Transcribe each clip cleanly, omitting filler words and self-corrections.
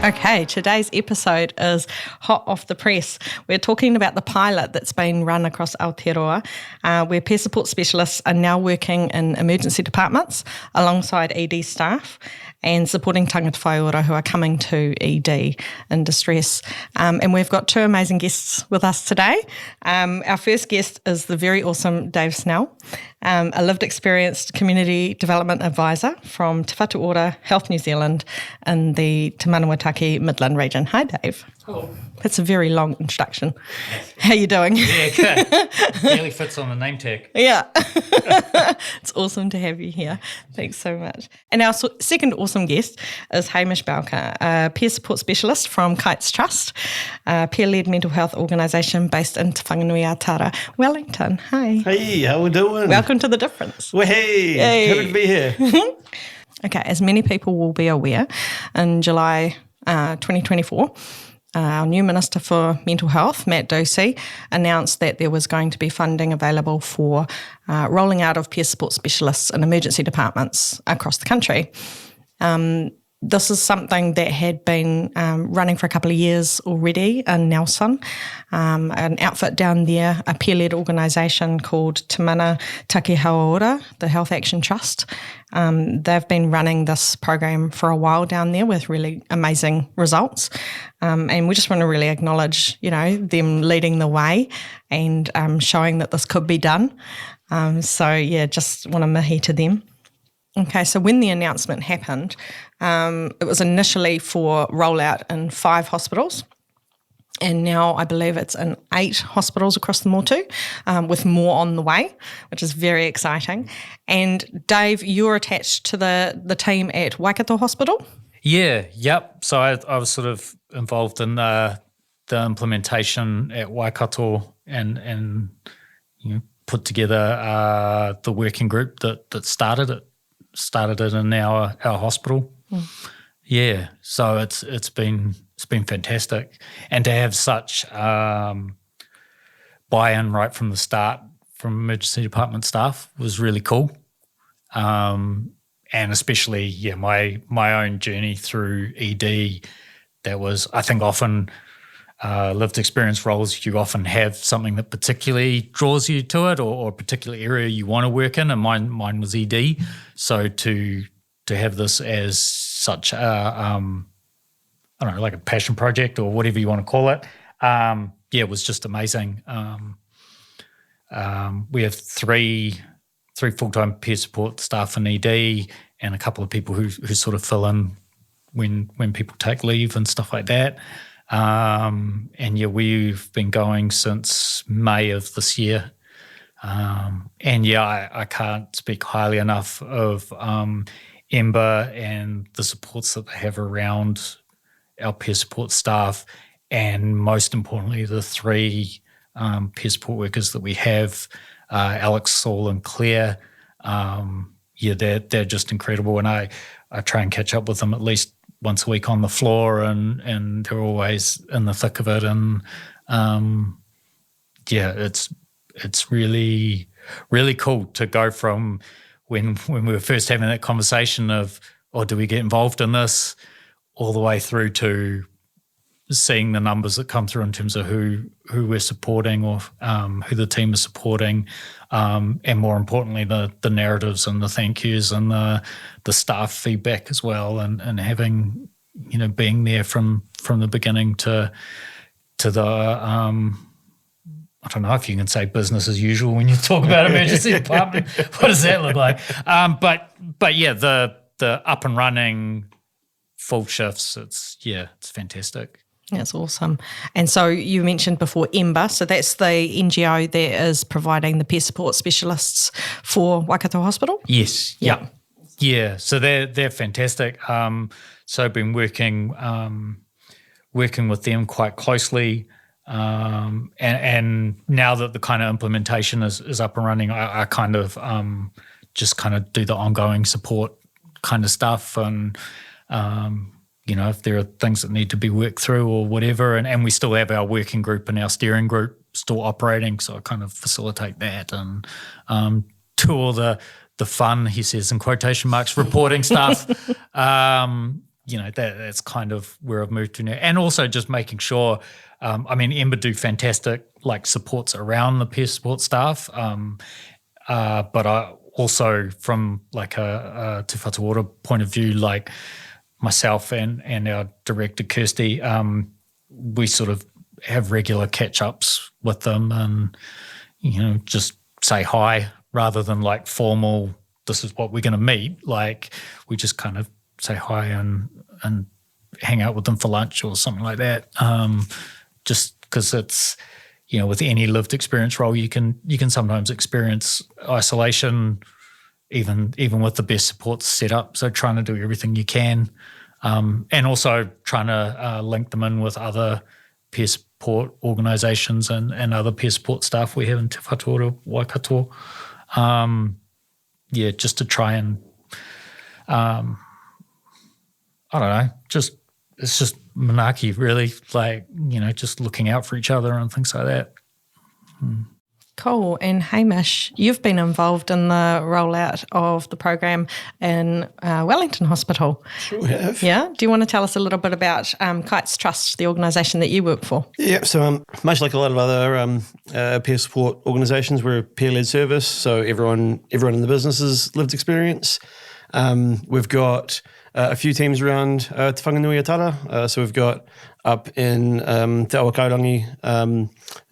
Okay, today's episode is hot off the press. We're talking about the pilot that's been run across Aotearoa, where peer support specialists are now working in emergency departments alongside ED staff and supporting tangata whai ora who are coming to ED in distress. And we've got two amazing guests with us today. Our first guest is the very awesome Dave Snell, a lived experienced community development advisor from Whatu Ora, Health New Zealand in the Te Manawataki Midland region. Hi, Dave. Hello. That's a very long introduction. How are you doing? Yeah, good. Nearly fits on the name tag. Yeah. It's awesome to have you here. Thanks so much. And our second awesome guest is Hamish Bowker, a peer support specialist from Kites Trust, a peer-led mental health organisation based in Te Whanganui-a-Tara, Wellington. Hi. Hey, how we doing? Welcome to The Difference. Well, hey, happy to be here. Okay, as many people will be aware, in July 2024, our new Minister for Mental Health, Matt Ducey, announced that there was going to be funding available for rolling out of peer support specialists in emergency departments across the country. This is something that had been running for a couple of years already in Nelson, an outfit down there, a peer-led organisation called Te Manawataki Ora, the Health Action Trust. They've been running this program for a while down there with really amazing results. And we just want to really acknowledge, them leading the way and showing that this could be done. Just want to mahi to them. Okay, so when the announcement happened, it was initially for rollout in 5 hospitals, and now I believe it's in 8 hospitals across the Motu, with more on the way, which is very exciting. And Dave, you're attached to the team at Waikato Hospital? Yep. So I was sort of involved in the implementation at Waikato and put together the working group that started it in our hospital. Yeah, so it's been fantastic, and to have such buy-in right from the start from emergency department staff was really cool, and especially my own journey through ED. That was, I think, often lived experience roles. You often have something that particularly draws you to it, or a particular area you want to work in, and mine was ED. So to have this as such a like a passion project or whatever you want to call it, it was just amazing. We have three full-time peer support staff in ED, and a couple of people who sort of fill in when people take leave and stuff like that. We've been going since May of this year. I can't speak highly enough of Ember and the supports that they have around our peer support staff, and most importantly, the 3 peer support workers that we have, Alex, Saul and Claire. They're just incredible, and I try and catch up with them at least once a week on the floor, and they're always in the thick of it. And it's really, really cool to go from when we were first having that conversation of, do we get involved in this, all the way through to seeing the numbers that come through in terms of who we're supporting, or who the team is supporting, and more importantly the narratives and the thank yous and the staff feedback as well, and having being there from the beginning to the I don't know if you can say business as usual when you talk about emergency department. What does that look like? The up and running full shifts, it's fantastic. That's awesome. And so you mentioned before Ember, so that's the NGO that is providing the peer support specialists for Waikato Hospital? Yes. Yeah. So they're fantastic. So I've been working with them quite closely. And now that the kind of implementation is up and running, I kind of just kind of do the ongoing support kind of stuff, and if there are things that need to be worked through or whatever, and we still have our working group and our steering group still operating, so I kind of facilitate that and do all the fun, he says in quotation marks, reporting stuff. that's kind of where I've moved to now. And also just making sure, Ember do fantastic supports around the peer support staff, but I also from a Te Whatu Ora point of view, myself and our director Kirsty, we sort of have regular catch-ups with them and, just say hi rather than formal, this is what we're going to meet. We just kind of say hi and hang out with them for lunch or something like that. Just because it's, with any lived experience role, you can sometimes experience isolation, even with the best support set up. So trying to do everything you can, and also trying to link them in with other peer support organisations and other peer support staff we have in Te Whatu Ora, Waikato. Just to try and, I don't know, it's just manaaki really, just looking out for each other and things like that. Cool. And Hamish, you've been involved in the rollout of the program in Wellington Hospital. Sure have. Yeah? Do you want to tell us a little bit about Kites Trust, the organisation that you work for? Yeah, so much like a lot of other peer support organisations, we're a peer-led service, so everyone in the business has lived experience. We've got a few teams around Te Whanganui Atara. So we've got up in Te Awa Kaurangi,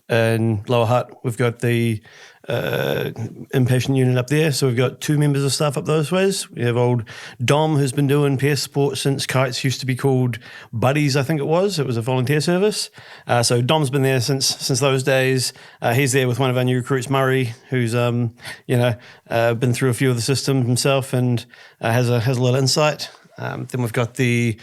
in Lower Hutt, we've got the inpatient unit up there. So we've got 2 members of staff up those ways. We have old Dom, who's been doing peer support since Kites used to be called Buddies, I think it was. It was a volunteer service. So Dom's been there since those days. He's there with one of our new recruits, Murray, who's been through a few of the systems himself and has a little insight. Then we've got the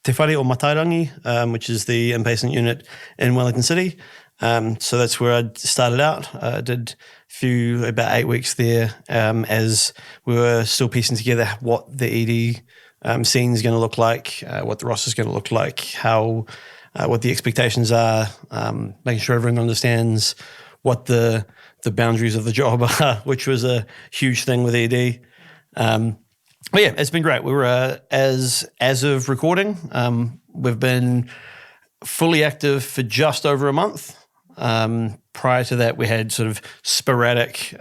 Te Whare o Matairangi, which is the inpatient unit in Wellington City. So that's where I started out. I did about 8 weeks there as we were still piecing together what the ED scene is going to look like, what the roster is going to look like, what the expectations are, making sure everyone understands what the boundaries of the job are, which was a huge thing with ED. But yeah, it's been great. We were, as of recording, we've been fully active for just over a month. Prior to that, we had sort of sporadic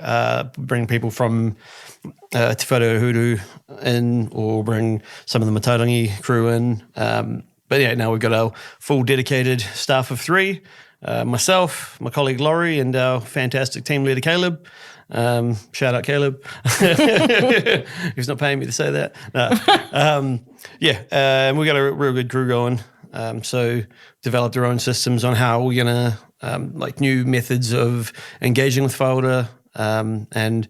bring people from Te Whare Huru in or bring some of the Matairangi crew in. But yeah, now we've got our full dedicated staff of 3, myself, my colleague Laurie, and our fantastic team leader Caleb. Shout out Caleb. He's not paying me to say that. No. We got a real good crew going. So developed our own systems on how we're gonna new methods of engaging with whaora. The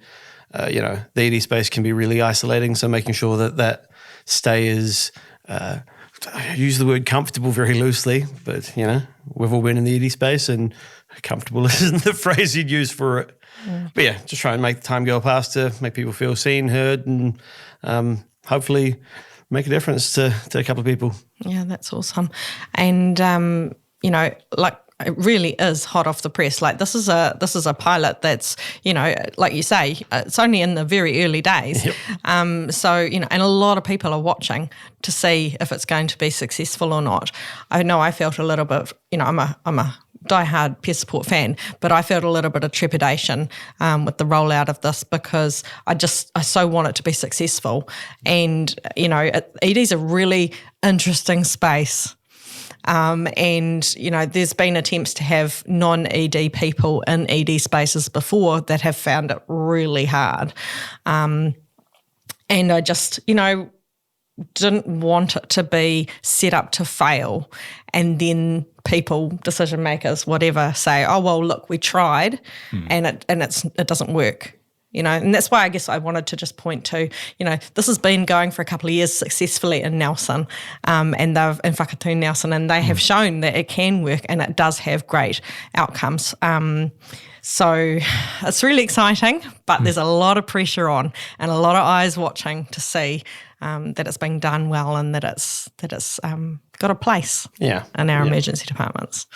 ED space can be really isolating. So making sure that stay is I use the word comfortable very loosely, but we've all been in the ED space, and comfortable isn't the phrase you'd use for it. Yeah. But yeah, just try and make the time go past to make people feel seen, heard, and hopefully make a difference to a couple of people. Yeah, that's awesome. And it really is hot off the press. This is a pilot that's, like you say, it's only in the very early days. Yep. And a lot of people are watching to see if it's going to be successful or not. I know I felt a little bit, I'm a diehard peer support fan, but I felt a little bit of trepidation with the rollout of this because I so want it to be successful. And, ED's a really interesting space. There's been attempts to have non-ED people in ED spaces before that have found it really hard. And I just, didn't want it to be set up to fail. And then people, decision makers, whatever, say, oh, well, look, we tried and it doesn't work. And that's why I guess I wanted to just point to, this has been going for a couple of years successfully in Nelson, and they've in Whakatū Nelson, and they have shown that it can work and it does have great outcomes. So it's really exciting, but there's a lot of pressure on and a lot of eyes watching to see that it's being done well and that it's got a place in our emergency departments.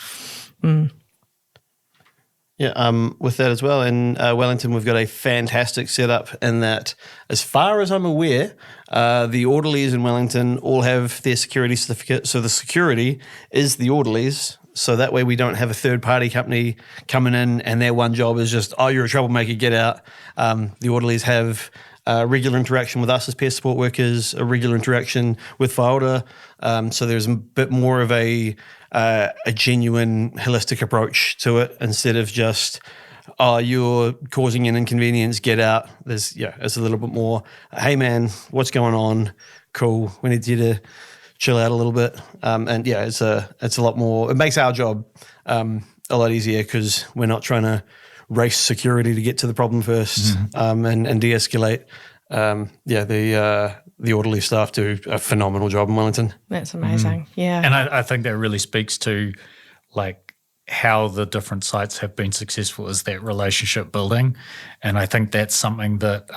With that as well. In Wellington, we've got a fantastic setup in that, as far as I'm aware, the orderlies in Wellington all have their security certificate. So the security is the orderlies. So that way we don't have a third-party company coming in and their one job is just, oh, you're a troublemaker, get out. The orderlies have regular interaction with us as peer support workers, a regular interaction with Whatu Ora. So there's a bit more of a genuine, holistic approach to it instead of just, oh, you're causing an inconvenience, get out. It's a little bit more, hey man, what's going on? Cool, we need you to chill out a little bit. It's a lot more, it makes our job a lot easier because we're not trying to race security to get to the problem first and de-escalate. The orderly staff do a phenomenal job in Wellington. That's amazing. Yeah. And I think that really speaks to like how the different sites have been successful is that relationship building. And I think that's something that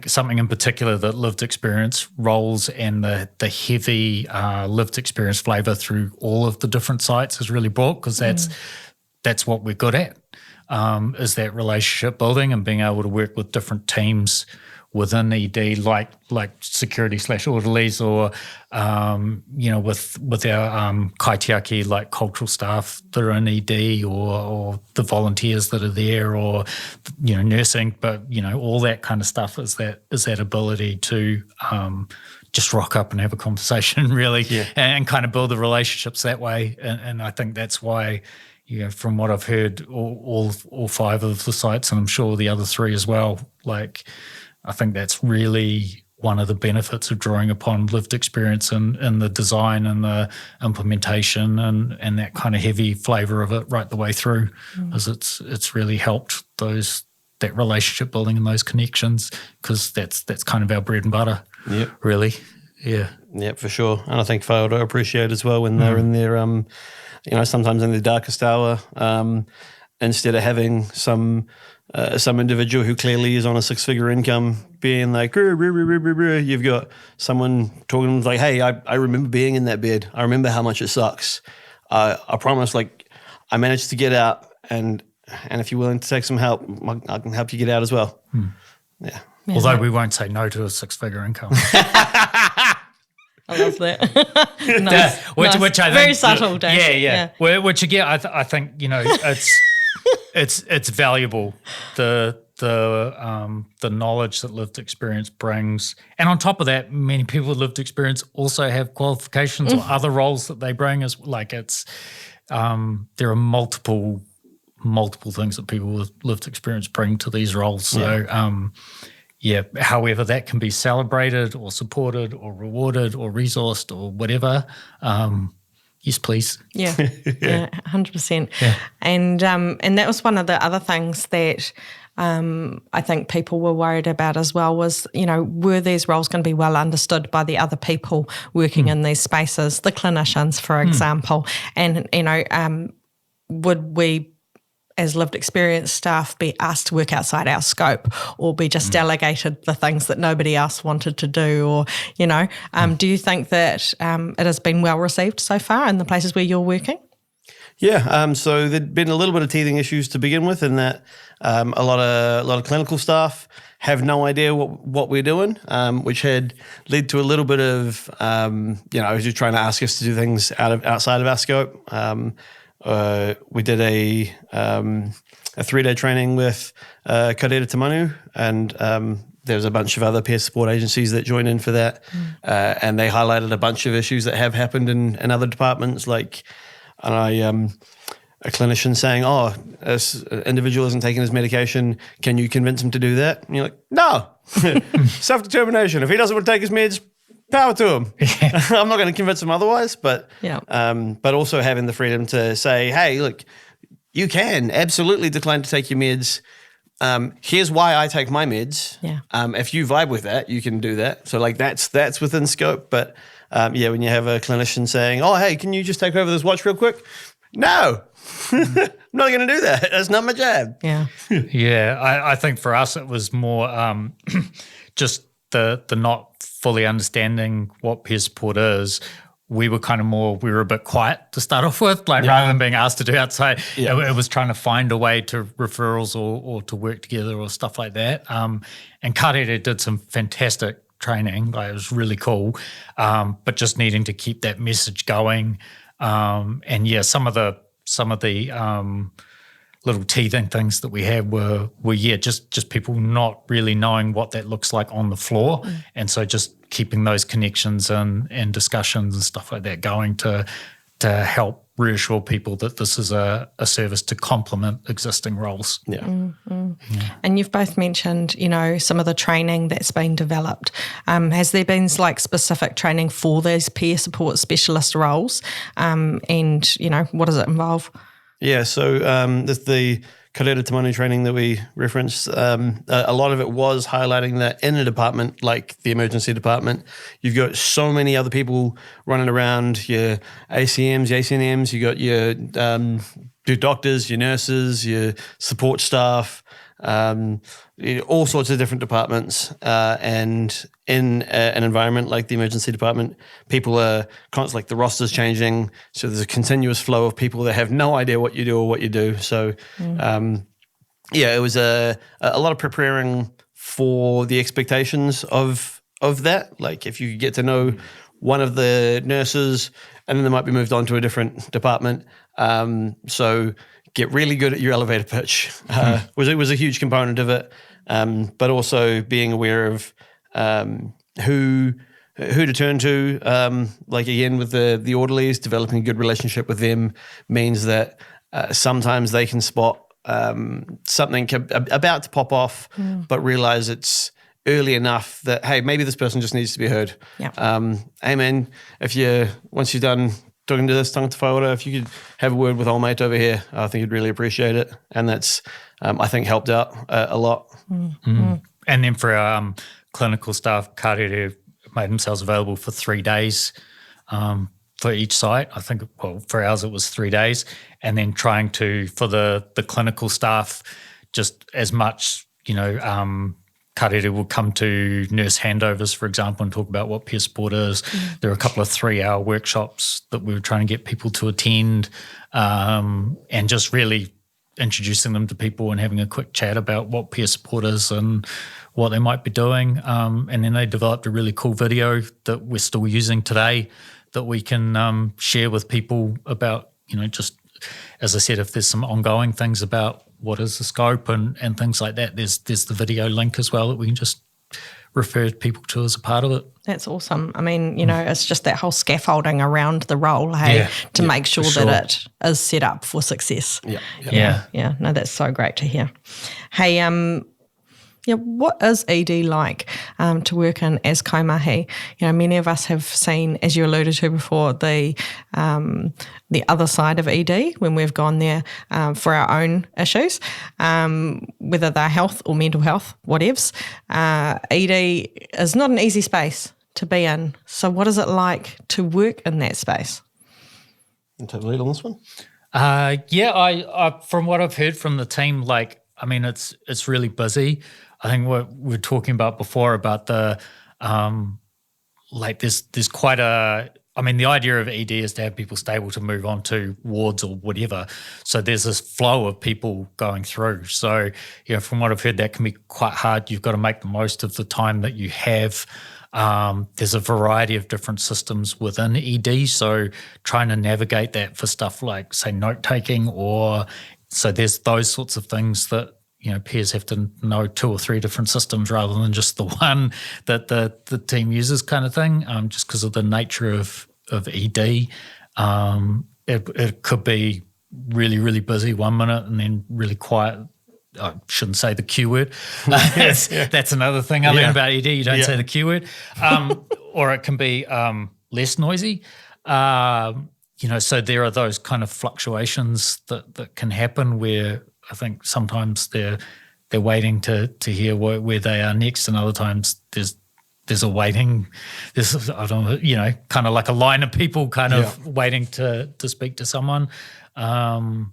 something in particular that lived experience roles and the heavy lived experience flavour through all of the different sites is really brought because that's what we're good at, is that relationship building and being able to work with different teams within ED, like security/orderlies, or with our kaitiaki, like cultural staff that are in ED, or the volunteers that are there, or nursing. But all that kind of stuff is that ability to just rock up and have a conversation, really, and kind of build the relationships that way. And I think that's why. From what I've heard, all 5 of the sites, and I'm sure the other 3 as well, like I think that's really one of the benefits of drawing upon lived experience in the design and the implementation and that kind of heavy flavour of it right the way through, as it's really helped that relationship building and those connections, because that's kind of our bread and butter, really. Yeah. Yeah, for sure. And I think Whatu Ora appreciate as well when they're in their sometimes in the darkest hour, instead of having some individual who clearly is on a 6-figure income being like, you've got someone talking like, hey, I remember being in that bed. I remember how much it sucks. I promise, like, I managed to get out, and if you're willing to take some help, I can help you get out as well. Yeah. Although we won't say no to a 6-figure income. I love that. Nice. Which I think very subtle, Dave. Yeah. Which again, I think it's valuable, the knowledge that lived experience brings, and on top of that, many people with lived experience also have qualifications or other roles that they bring. As like it's there are multiple things that people with lived experience bring to these roles. So. However that can be celebrated or supported or rewarded or resourced or whatever, yes, please. Yeah, 100%. Yeah. And that was one of the other things that I think people were worried about as well was, were these roles going to be well understood by the other people working in these spaces, the clinicians, for example, and, would we as lived experience staff be asked to work outside our scope or be just delegated the things that nobody else wanted to do, or, do you think that it has been well received so far in the places where you're working? Yeah, so there'd been a little bit of teething issues to begin with in that a lot of clinical staff have no idea what we're doing, which had led to a little bit of, just trying to ask us to do things outside of our scope. We did a 3-day training with Kareira Tamanu, and there's a bunch of other peer support agencies that joined in for that, and they highlighted a bunch of issues that have happened in other departments, like a clinician saying, oh, this individual isn't taking his medication, can you convince him to do that? And you're like, no, self-determination. If he doesn't want to take his meds, power to him. I'm not going to convince him otherwise, but also having the freedom to say, hey, look, you can absolutely decline to take your meds. Here's why I take my meds. Yeah. If you vibe with that, you can do that. So like that's within scope. But when you have a clinician saying, oh, hey, can you just take over this watch real quick? No, I'm not going to do that. That's not my job. Yeah. I think for us it was more just the not fully understanding what peer support is we were a bit quiet to start off with, rather than being asked to do outside. It was trying to find a way to referrals or to work together or stuff like that. And Karere did some fantastic training. It was really cool, but just needing to keep that message going. And some of the little teething things that we had were just people not really knowing what that looks like on the floor. And so just keeping those connections and discussions and stuff like that going to help reassure people that this is a service to complement existing roles. Yeah. And you've both mentioned, some of the training that's been developed. Has there been specific training for those peer support specialist roles? And, what does it involve? Yeah, so the Karere Tamanu training that we referenced, a lot of it was highlighting that in a department like the emergency department, you've got so many other people running around, your ACMs, your ACNMs, you got your doctors, your nurses, your support staff, all sorts of different departments. And in an environment like the emergency department, people are constantly, the roster's changing. So there's a continuous flow of people that have no idea what you do or what you do. So, it was a lot of preparing for the expectations of that. Like if you get to know one of the nurses and then they might be moved on to a different department. So get really good at your elevator pitch was a huge component of it. But also being aware of who to turn to, again with the orderlies, developing a good relationship with them means that sometimes they can spot something about to pop off, but realize it's early enough that, hey, maybe this person just needs to be heard. Yeah. Hey man, once you're done talking to this tangata whaora, if you could have a word with old mate over here, I think you'd really appreciate it. And that's, I think, helped out a lot. And then for our clinical staff, Karere made themselves available for 3 days for each site. I think, for ours it was 3 days. And then trying to, for the clinical staff, just as much, Karere will come to nurse handovers, for example, and talk about what peer support is. There are a couple of 3-hour workshops that we were trying to get people to attend, and just really introducing them to people and having a quick chat about what peer support is and what they might be doing. And then they developed a really cool video that we're still using today that we can share with people about, just, as I said, if there's some ongoing things about what is the scope and things like that, there's the video link as well that we can just refer people to as a part of it. That's awesome. I mean, it's just that whole scaffolding around the role, to make sure that it is set up for success. Yeah. No, that's so great to hear. Hey, what is ED like to work in as kaumahi? Many of us have seen, as you alluded to before, the other side of ED when we've gone there for our own issues, whether they're health or mental health, whatevs. ED is not an easy space to be in. So what is it like to work in that space? You take the lead on this one? I from what I've heard from the team, it's really busy. I think what we were talking about before about the there's quite a, the idea of ED is to have people stable to move on to wards or whatever. So there's this flow of people going through. So, from what I've heard, that can be quite hard. You've got to make the most of the time that you have. There's a variety of different systems within ED. So trying to navigate that for stuff like, say, note-taking so there's those sorts of things that, peers have to know 2 or 3 different systems rather than just the one that the team uses kind of thing, just because of the nature of ED. It could be really, really busy 1 minute and then really quiet. I shouldn't say the Q word. That's another thing I learned about ED. You don't say the Q word. Or it can be less noisy. So there are those kind of fluctuations that can happen where I think sometimes they're waiting to hear where they are next, and other times there's a waiting. There's, I don't know, kind of like a line of people kind of waiting to speak to someone. But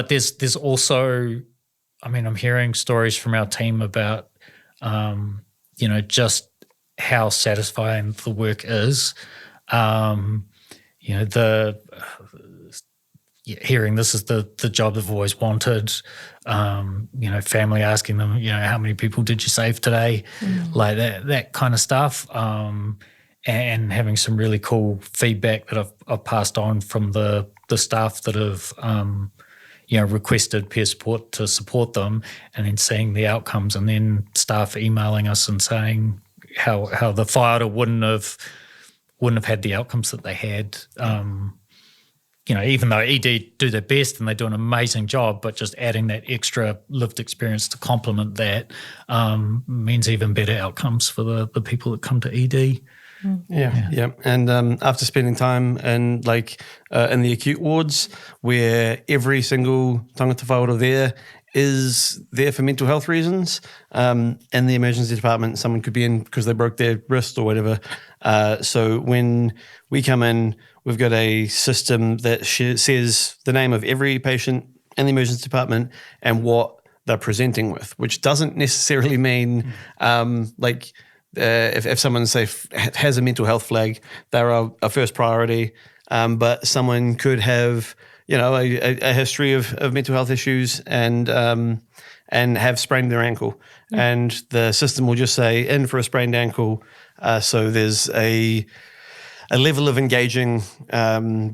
there's also, I'm hearing stories from our team about, just how satisfying the work is. Hearing this is the job they've always wanted, family asking them, how many people did you save today, like that kind of stuff, and having some really cool feedback that I've passed on from the staff that have requested peer support to support them, and then seeing the outcomes, and then staff emailing us and saying how the Whatu wouldn't have had the outcomes that they had. Even though ED do their best and they do an amazing job, but just adding that extra lived experience to complement that means even better outcomes for the people that come to ED. Yeah. And after spending time in the acute wards, where every single tangata whaora there is there for mental health reasons, in the emergency department, someone could be in because they broke their wrist or whatever. So when we come in, we've got a system that says the name of every patient in the emergency department and what they're presenting with, which doesn't necessarily mean if someone, say, has a mental health flag, they're a first priority, but someone could have, a history of mental health issues and have sprained their ankle. And the system will just say, in for a sprained ankle. So there's a level of engaging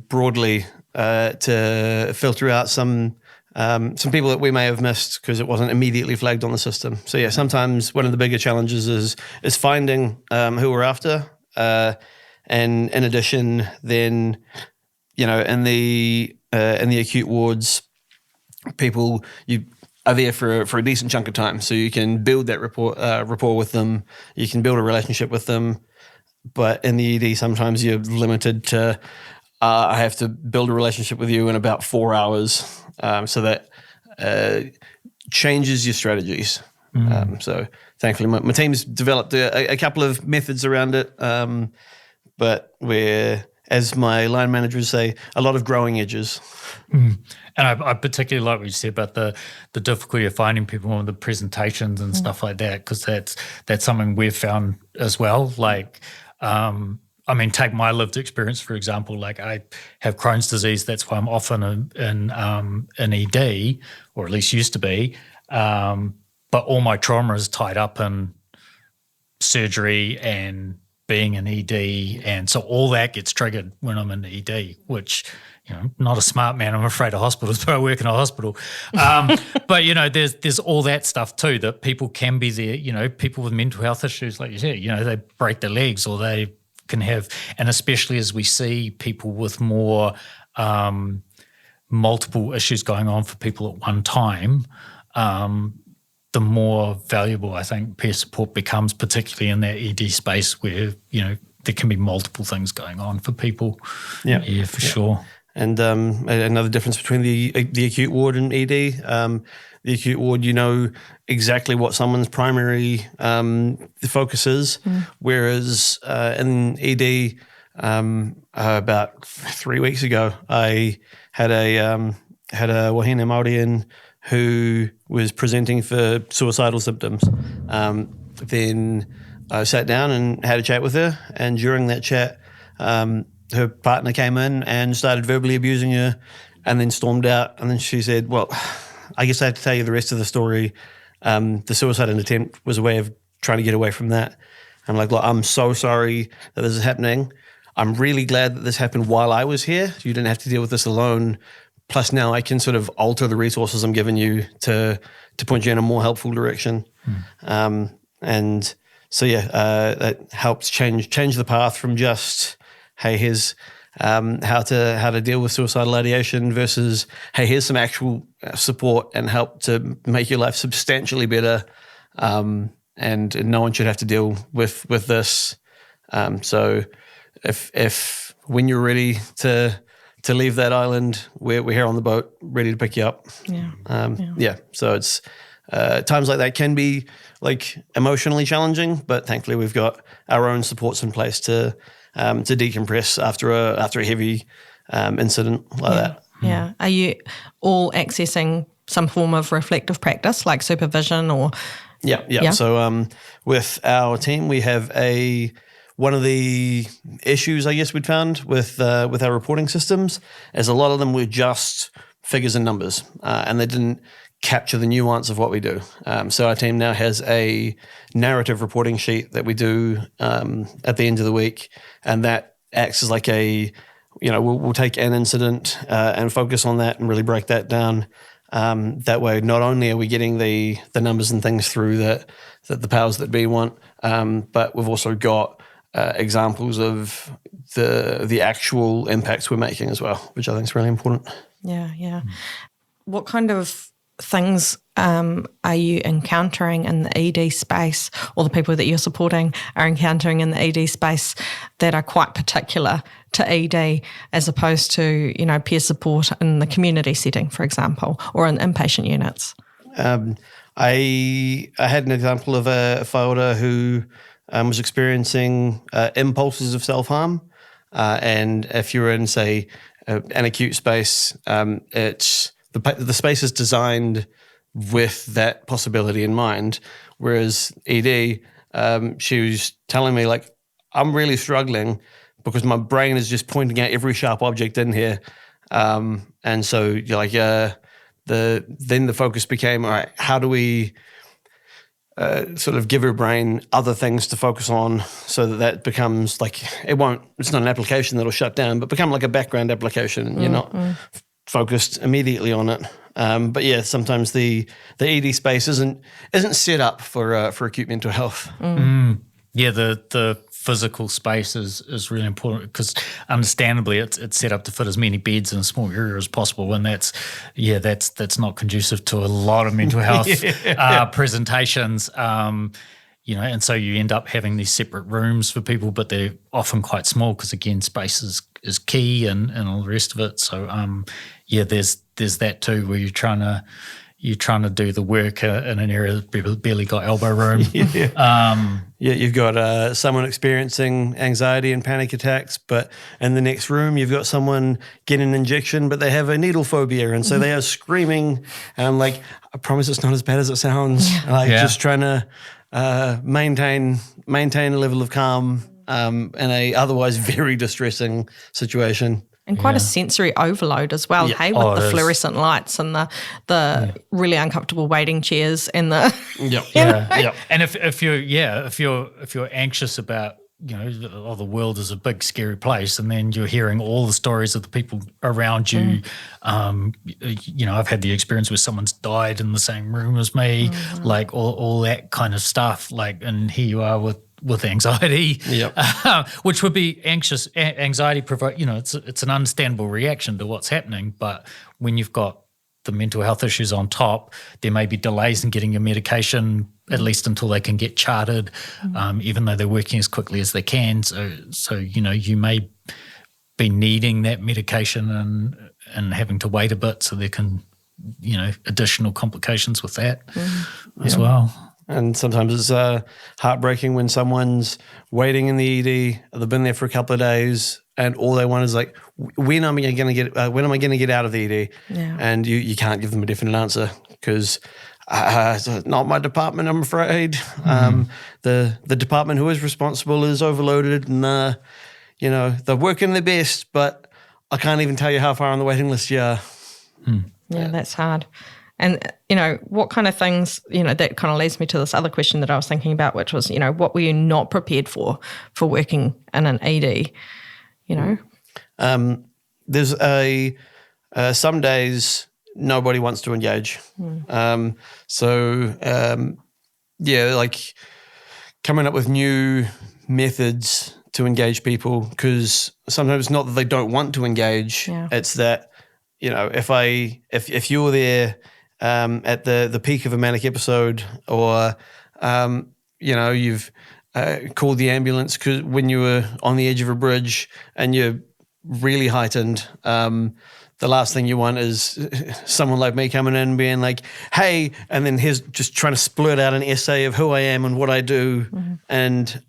broadly to filter out some people that we may have missed because it wasn't immediately flagged on the system. So yeah, sometimes one of the bigger challenges is finding who we're after, and in addition, then in the acute wards, people you are there for a decent chunk of time, so you can build that rapport with them, you can build a relationship with them. But in the ED, sometimes you're limited to, I have to build a relationship with you in about 4 hours. So that changes your strategies. So thankfully, my team's developed a couple of methods around it. But we're, as my line managers say, a lot of growing edges. And I particularly like what you said about the difficulty of finding people on the presentations and stuff like that, because that's something we've found as well. Take my lived experience, for example. I have Crohn's disease. That's why I'm often in ED, or at least used to be. But all my trauma is tied up in surgery and being in ED. And so all that gets triggered when I'm in ED, which, not a smart man, I'm afraid of hospitals, but I work in a hospital. But, there's all that stuff too, that people can be there, people with mental health issues, like you said, they break their legs or they can have, and especially as we see people with more multiple issues going on for people at one time, the more valuable I think peer support becomes, particularly in that ED space where, there can be multiple things going on for people. Yeah, for sure. And another difference between the acute ward and ED, the acute ward, exactly what someone's primary focus is, whereas in ED, about 3 weeks ago, I had a wahine Māori in who was presenting for suicidal symptoms. Then I sat down and had a chat with her, and during that chat, her partner came in and started verbally abusing her and then stormed out. And then she said, well, I guess I have to tell you the rest of the story. The suicide attempt was a way of trying to get away from that. I'm like, look, I'm so sorry that this is happening. I'm really glad that this happened while I was here. You didn't have to deal with this alone. Plus now I can sort of alter the resources I'm giving you to point you in a more helpful direction. And so, that helps change the path from just, hey, here's how to deal with suicidal ideation versus, hey, here's some actual support and help to make your life substantially better. And no one should have to deal with this. So if when you're ready to leave that island, we're here on the boat, ready to pick you up. So it's times like that can be emotionally challenging, but thankfully we've got our own supports in place to decompress after a heavy incident like that. Yeah. Are you all accessing some form of reflective practice like supervision or? Yeah. So with our team, we have one of the issues I guess we'd found with our reporting systems is a lot of them were just figures and numbers, and they didn't capture the nuance of what we do. So our team now has a narrative reporting sheet that we do at the end of the week, and that acts as like we'll take an incident and focus on that and really break that down. That way, not only are we getting the numbers and things through that the powers that be want, but we've also got examples of the actual impacts we're making as well, which I think is really important. Yeah. What kind of things are you encountering in the ED space, or the people that you're supporting are encountering in the ED space, that are quite particular to ED as opposed to, peer support in the community setting, for example, or in inpatient units? I had an example of a Whatu who was experiencing impulses of self-harm, and if you're in, say, an acute space, it's the space is designed with that possibility in mind. Whereas ED, she was telling me, like, I'm really struggling because my brain is just pointing out every sharp object in here. And so you're like, then the focus became, all right, how do we sort of give her brain other things to focus on so that becomes like, it's not an application that'll shut down, but become like a background application, and you're not focused immediately on it. But yeah, sometimes the ED space isn't set up for acute mental health. Yeah, the physical space is really important, because understandably it's set up to fit as many beds in a small area as possible, and that's not conducive to a lot of mental health presentations. And so you end up having these separate rooms for people, but they're often quite small because, again, space is key and all the rest of it. So there's that too, where you're trying to do the work in an area that barely got elbow room. You've got someone experiencing anxiety and panic attacks, but in the next room you've got someone getting an injection, but they have a needle phobia, and so they are screaming. And I'm like, I promise it's not as bad as it sounds. Just trying to maintain a level of calm in a otherwise very distressing situation. And quite a sensory overload as well, with the fluorescent lights and the really uncomfortable waiting chairs and the And if you're anxious about, the world is a big scary place, and then you're hearing all the stories of the people around you. I've had the experience where someone's died in the same room as me, like all that kind of stuff. Like, and here you are with anxiety, which would be anxiety provoke. It's an understandable reaction to what's happening, but when you've got the mental health issues on top, there may be delays in getting your medication, at least until they can get charted, even though they're working as quickly as they can. So you may be needing that medication and having to wait a bit, so there can, additional complications with that as well. And sometimes it's heartbreaking when someone's waiting in the ED. They've been there for a couple of days, and all they want is like, when am I going to get out of the ED? Yeah. And you can't give them a definite answer because it's not my department, I'm afraid. The department who is responsible is overloaded, and they're working their best, but I can't even tell you how far on the waiting list you are. Yeah, that's hard. And, what kind of things, that kind of leads me to this other question that I was thinking about, which was, what were you not prepared for working in an ED, There's some days nobody wants to engage. Like coming up with new methods to engage people, because sometimes it's not that they don't want to engage, it's that, if you're there at the peak of a manic episode, or you've called the ambulance when you were on the edge of a bridge and you're really heightened, the last thing you want is someone like me coming in and being like, hey, and then here's just trying to splurt out an essay of who I am and what I do. And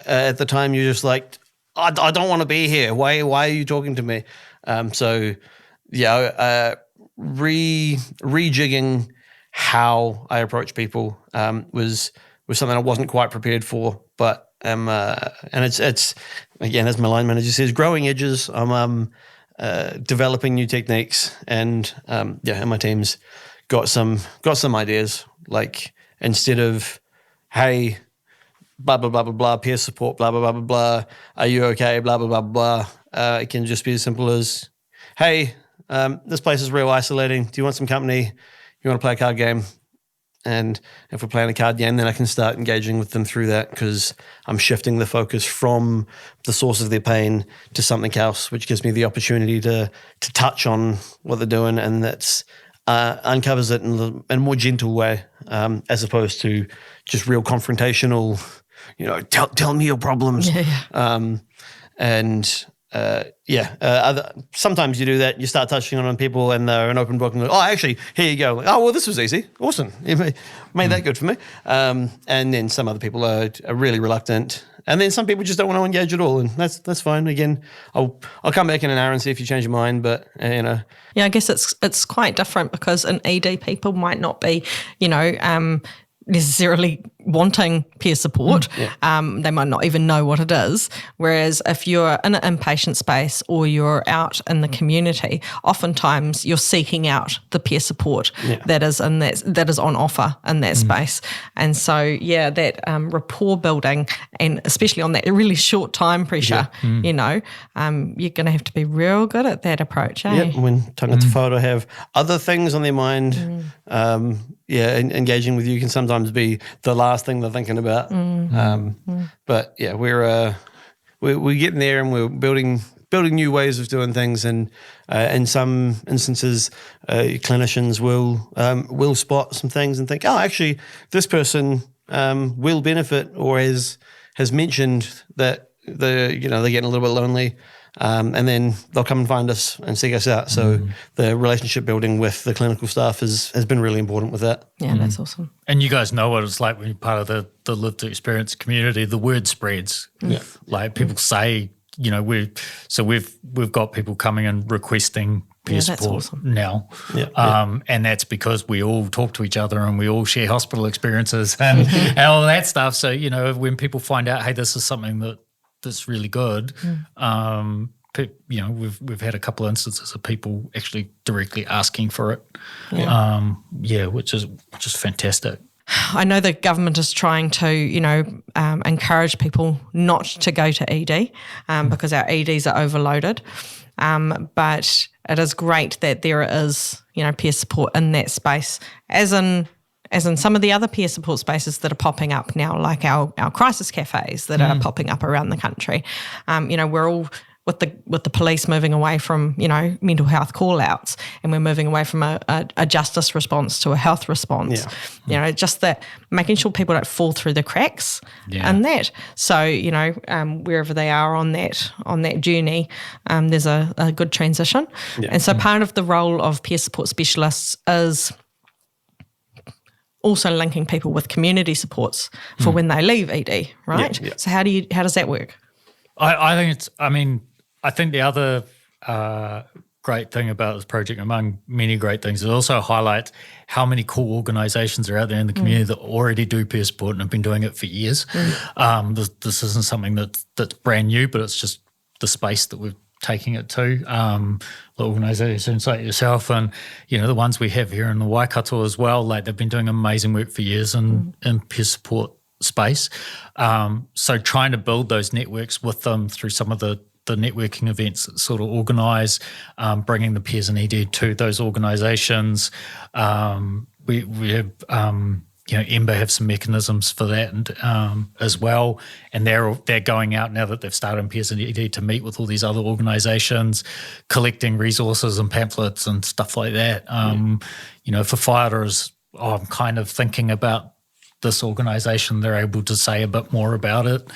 at the time you're just like, I don't want to be here. Why are you talking to me? Rejigging how I approach people was was something I wasn't quite prepared for, but and it's again, as my line manager says, growing edges. I'm developing new techniques, and and my team's got some ideas. Like, instead of, hey, blah blah blah blah blah, peer support, blah blah blah blah blah, are you okay, blah blah blah blah. It can just be as simple as, hey, this place is real isolating. Do you want some company? You want to play a card game? And if we're playing a card game, then I can start engaging with them through that, because I'm shifting the focus from the source of their pain to something else, which gives me the opportunity to touch on what they're doing, and that's uncovers it in a more gentle way, as opposed to just real confrontational. Tell me your problems. Sometimes you do that. You start touching on people, and they're an open book, and oh, actually, here you go. Oh, well, this was easy. Awesome. You made that good for me. And then some other people are really reluctant, and then some people just don't want to engage at all, and that's fine. Again, I'll come back in an hour and see if you change your mind, but Yeah, I guess it's quite different, because an ED people might not be, necessarily wanting peer support. They might not even know what it is. Whereas if you're in an inpatient space or you're out in the community, oftentimes you're seeking out the peer support that is on offer in that space. And so, that rapport building, and especially on that really short time pressure, you're going to have to be real good at that approach. When tangata whāora have other things on their mind, engaging with you can sometimes be the last thing they're thinking about. But we're getting there, and we're building new ways of doing things, and in some instances, clinicians will spot some things and think, oh, actually, this person will benefit, or has mentioned that they're getting a little bit lonely. And then they'll come and find us and seek us out. So the relationship building with the clinical staff has been really important with that. Yeah, that's awesome. And you guys know what it's like when you're part of the lived experience community. The word spreads. Like, people say, we've got people coming and requesting peer support now. And that's because we all talk to each other, and we all share hospital experiences and all that stuff. So, when people find out, hey, this is something that's really good. We've had a couple of instances of people actually directly asking for it. Which is fantastic. I know the government is trying to, encourage people not to go to ED because our EDs are overloaded. But it is great that there is, peer support in that space, as in some of the other peer support spaces that are popping up now, like our crisis cafes that are popping up around the country. We're all with the police moving away from, mental health call-outs, and we're moving away from a justice response to a health response. Just that, making sure people don't fall through the cracks and that. So, wherever they are on that journey, there's a good transition. And so part of the role of peer support specialists is also linking people with community supports for when they leave ED, right? So how does that work? I think the other great thing about this project, among many great things, it also highlights how many cool organisations are out there in the community that already do peer support and have been doing it for years. This isn't something that's brand new, but it's just the space that we're taking it to. The organisations like yourself, and the ones we have here in the Waikato as well, like, they've been doing amazing work for years in peer support space. So trying to build those networks with them through some of the networking events that sort of organise, bringing the peers and ED to those organisations. We have Ember have some mechanisms for that, and as well, and they're going out now that they've started in peers and ED to meet with all these other organisations, collecting resources and pamphlets and stuff like that. For fighters, I'm kind of thinking about this organisation. They're able to say a bit more about it.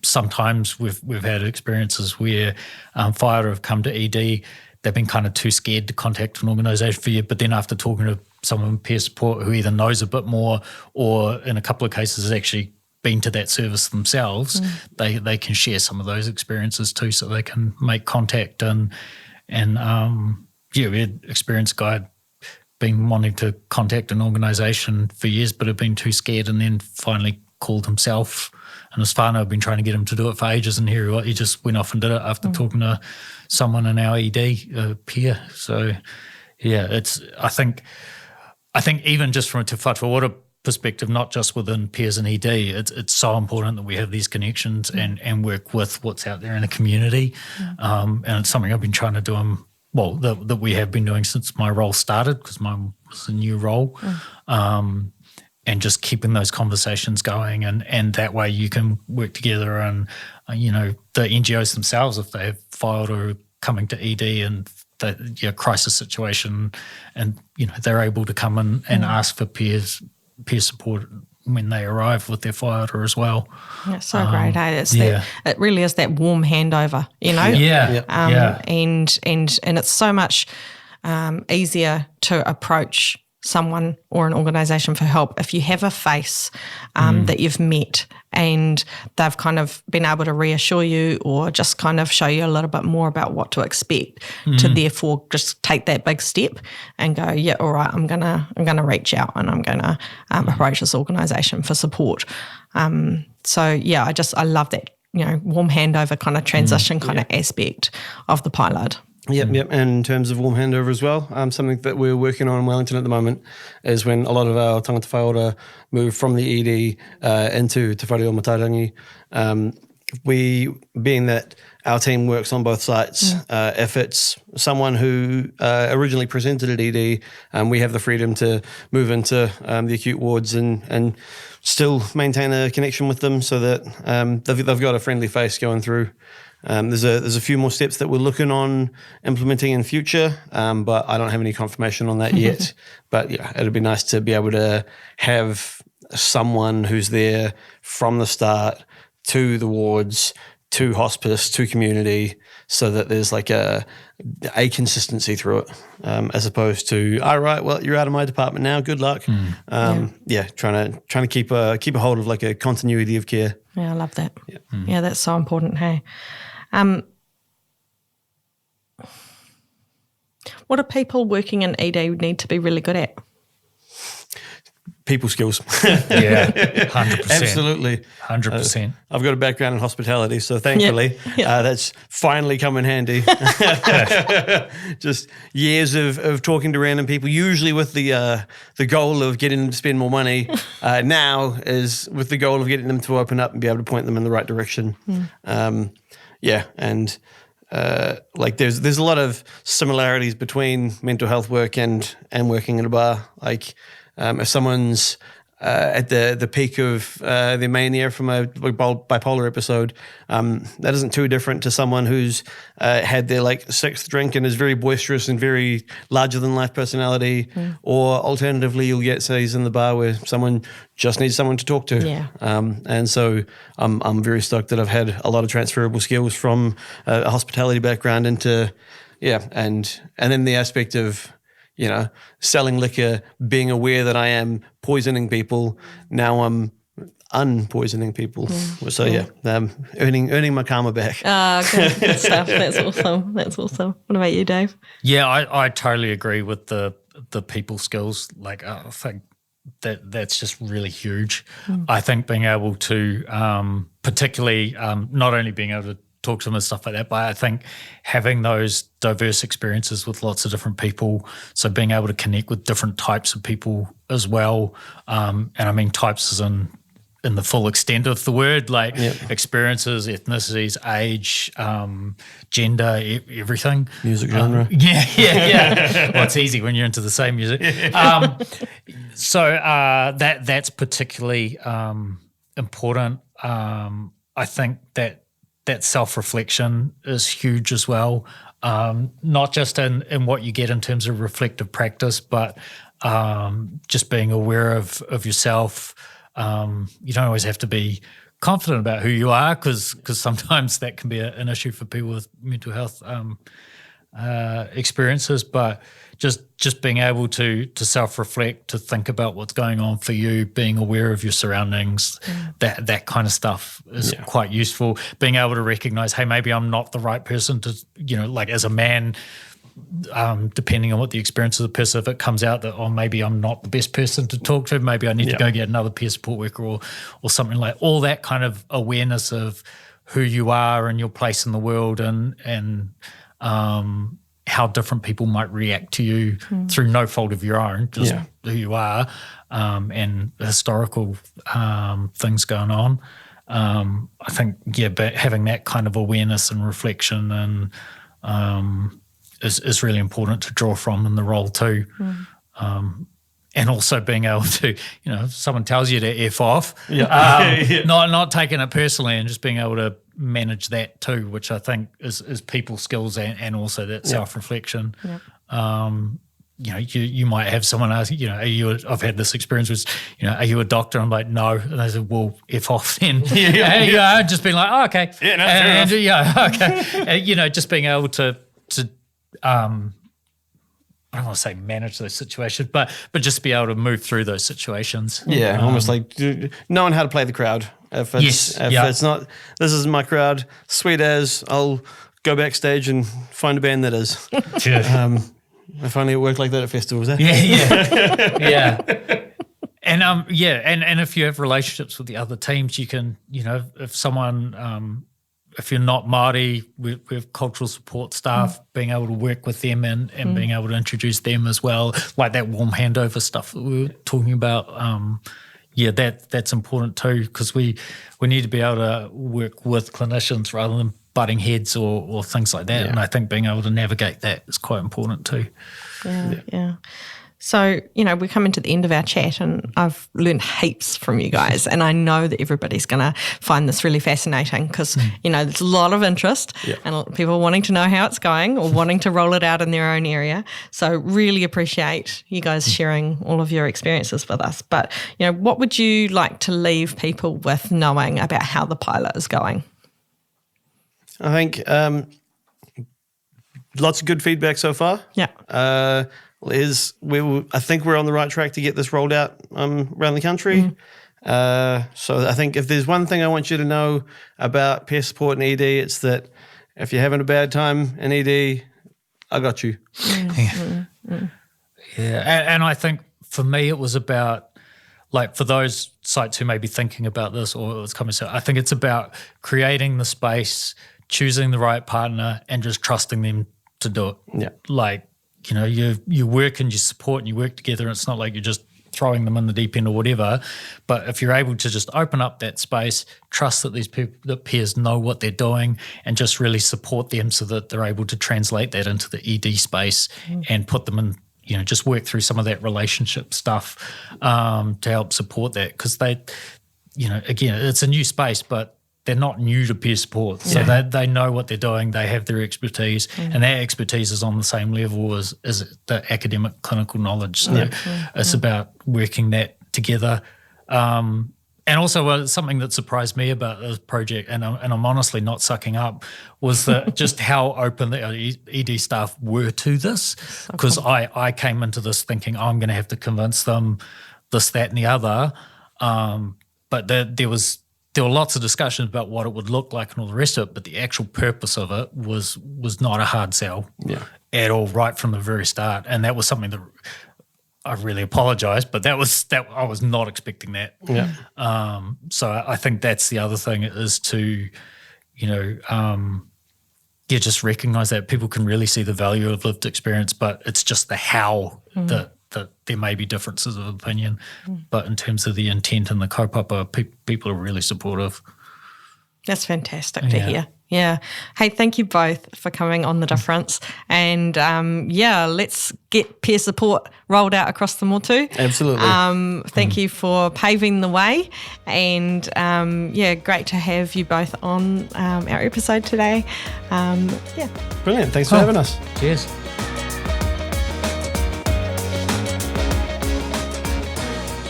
Sometimes we've had experiences where fighter have come to ED, they've been kind of too scared to contact an organisation for you, but then after talking to someone in peer support who either knows a bit more, or in a couple of cases has actually been to that service themselves, they can share some of those experiences too, so they can make contact. And we had experienced guy been wanting to contact an organisation for years, but had been too scared, and then finally called himself. And his whānau had been trying to get him to do it for ages, and he just went off and did it after talking to someone in our ED peer. So, yeah, I think even just from a Te Whatu Ora perspective, not just within peers and ED, it's so important that we have these connections and work with what's out there in the community. And it's something I've been trying to do that we have been doing since my role started, because mine was a new role. And just keeping those conversations going, and that way you can work together. And the NGOs themselves, if they have filed or coming to ED and the crisis situation, and they're able to come in and ask for peer support when they arrive with their whāora as well. That's so great, eh? It really is that warm handover, And it's so much easier to approach someone or an organisation for help if you have a face that you've met and they've kind of been able to reassure you or just kind of show you a little bit more about what to expect, to therefore just take that big step and go, yeah, all right, I'm gonna reach out and I'm gonna approach this organisation for support. I love that warm handover kind of transition kind of aspect of the pilot. Yep. And in terms of warm handover as well, something that we're working on in Wellington at the moment is when a lot of our tangata whāora move from the ED into Te Whare o Matairangi. Being that our team works on both sites, if it's someone who originally presented at ED, we have the freedom to move into the acute wards and still maintain a connection with them so that they've got a friendly face going through. There's a few more steps that we're looking on implementing in future, but I don't have any confirmation on that yet. But yeah, it'd be nice to be able to have someone who's there from the start to the wards, to hospice, to community, so that there's like a consistency through it, as opposed to, all right, well, you're out of my department now, good luck. Trying to keep a hold of like a continuity of care. Yeah, I love that. Yeah, that's so important, hey. What do people working in ED need to be really good at? People skills. 100%. Absolutely. 100%. I've got a background in hospitality, so thankfully that's finally come in handy. Just years of talking to random people, usually with the goal of getting them to spend more money. Now is with the goal of getting them to open up and be able to point them in the right direction. There's a lot of similarities between mental health work and working in a bar. Like if someone's at the peak of their mania from a bipolar episode, that isn't too different to someone who's had their like sixth drink and is very boisterous and very larger than life personality. Or alternatively, you'll get stays in the bar where someone just needs someone to talk to. And so I'm very stoked that I've had a lot of transferable skills from a hospitality background into and then the aspect of selling liquor, being aware that I am poisoning people. Now I'm unpoisoning people. So earning my karma back. Good stuff. That's awesome. What about you, Dave? Yeah, I totally agree with the people skills. Like I think that's just really huge. I think being able to particularly not only being able to talk to them and stuff like that, but I think having those diverse experiences with lots of different people, so being able to connect with different types of people as well, and I mean types as in the full extent of the word, like experiences, ethnicities, age, gender, everything. Music genre. Well, it's easy when you're into the same music. That's particularly important. I think that self-reflection is huge as well, not just in what you get in terms of reflective practice, but just being aware of yourself. You don't always have to be confident about who you are because sometimes that can be an issue for people with mental health experiences, but just being able to self-reflect, to think about what's going on for you, being aware of your surroundings, that kind of stuff is quite useful. Being able to recognize, hey, maybe I'm not the right person to, like as a man, depending on what the experience of the person, if it comes out that, maybe I'm not the best person to talk to, maybe I need to go get another peer support worker or something like all that kind of awareness of who you are and your place in the world and how different people might react to you through no fault of your own, just who you are, and historical things going on. I think, but having that kind of awareness and reflection and is really important to draw from in the role too. And also being able to, if someone tells you to F off, not taking it personally and just being able to manage that too, which I think is people skills and also that self-reflection. You might have someone ask, I've had this experience with, are you a doctor? I'm like, no. And they said, well, F off then. Just being like, oh, okay. Yeah, no, fair enough. Okay. Just being able to I don't want to say manage those situations, but just be able to move through those situations. Yeah, almost like knowing how to play the crowd. If it's not, this is my crowd, sweet as, I'll go backstage and find a band that is. If only it worked like that at festivals. Eh? Yeah. And if you have relationships with the other teams, you can, if someone, if you're not Māori, we have cultural support staff, being able to work with them and being able to introduce them as well, like that warm handover stuff that we were talking about. That's important too, because we need to be able to work with clinicians rather than butting heads or things like that. And I think being able to navigate that is quite important too. Yeah. So, we're coming to the end of our chat and I've learned heaps from you guys, and I know that everybody's going to find this really fascinating because, there's a lot of interest and people wanting to know how it's going or wanting to roll it out in their own area. So really appreciate you guys sharing all of your experiences with us. But, what would you like to leave people with knowing about how the pilot is going? I think lots of good feedback so far. Yeah. I think we're on the right track to get this rolled out around the country. So I think if there's one thing I want you to know about peer support and ED, it's that if you're having a bad time in ED, I got you. And I think for me it was about, like, for those sites who may be thinking about this or it's coming soon, I think it's about creating the space, choosing the right partner and just trusting them to do it. Yeah. Like, you work and you support and you work together. It's not like you're just throwing them in the deep end or whatever. But if you're able to just open up that space, trust that these people, that peers know what they're doing and just really support them so that they're able to translate that into the ED space and put them in, just work through some of that relationship stuff to help support that. Because they, again, it's a new space, but they're not new to peer support. So they know what they're doing, they have their expertise, and that expertise is on the same level as the academic clinical knowledge. So it's about working that together. And also something that surprised me about this project, and I'm honestly not sucking up, was that just how open the ED staff were to this. Because I came into this thinking, I'm going to have to convince them this, that and the other. But there were lots of discussions about what it would look like and all the rest of it, but the actual purpose of it was not a hard sell at all, right from the very start. And that was something that I really apologise, but I was not expecting that. Yeah. So I think that's the other thing is to, just recognise that people can really see the value of lived experience, but it's just the how that there may be differences of opinion, but in terms of the intent and the kaupapa, people are really supportive. That's fantastic to hear. Yeah. Hey, thank you both for coming on The Difference. And let's get peer support rolled out across the motu. Absolutely. Thank you for paving the way. And great to have you both on our episode today. Brilliant. Thanks for having us. Cheers.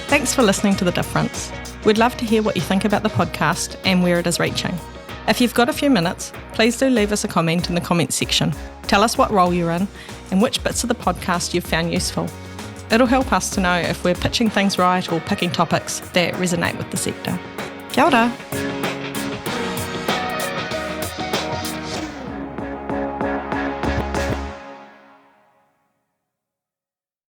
Thanks for listening to The Difference. We'd love to hear what you think about the podcast and where it is reaching. If you've got a few minutes, please do leave us a comment in the comments section. Tell us what role you're in and which bits of the podcast you've found useful. It'll help us to know if we're pitching things right or picking topics that resonate with the sector. Kia ora.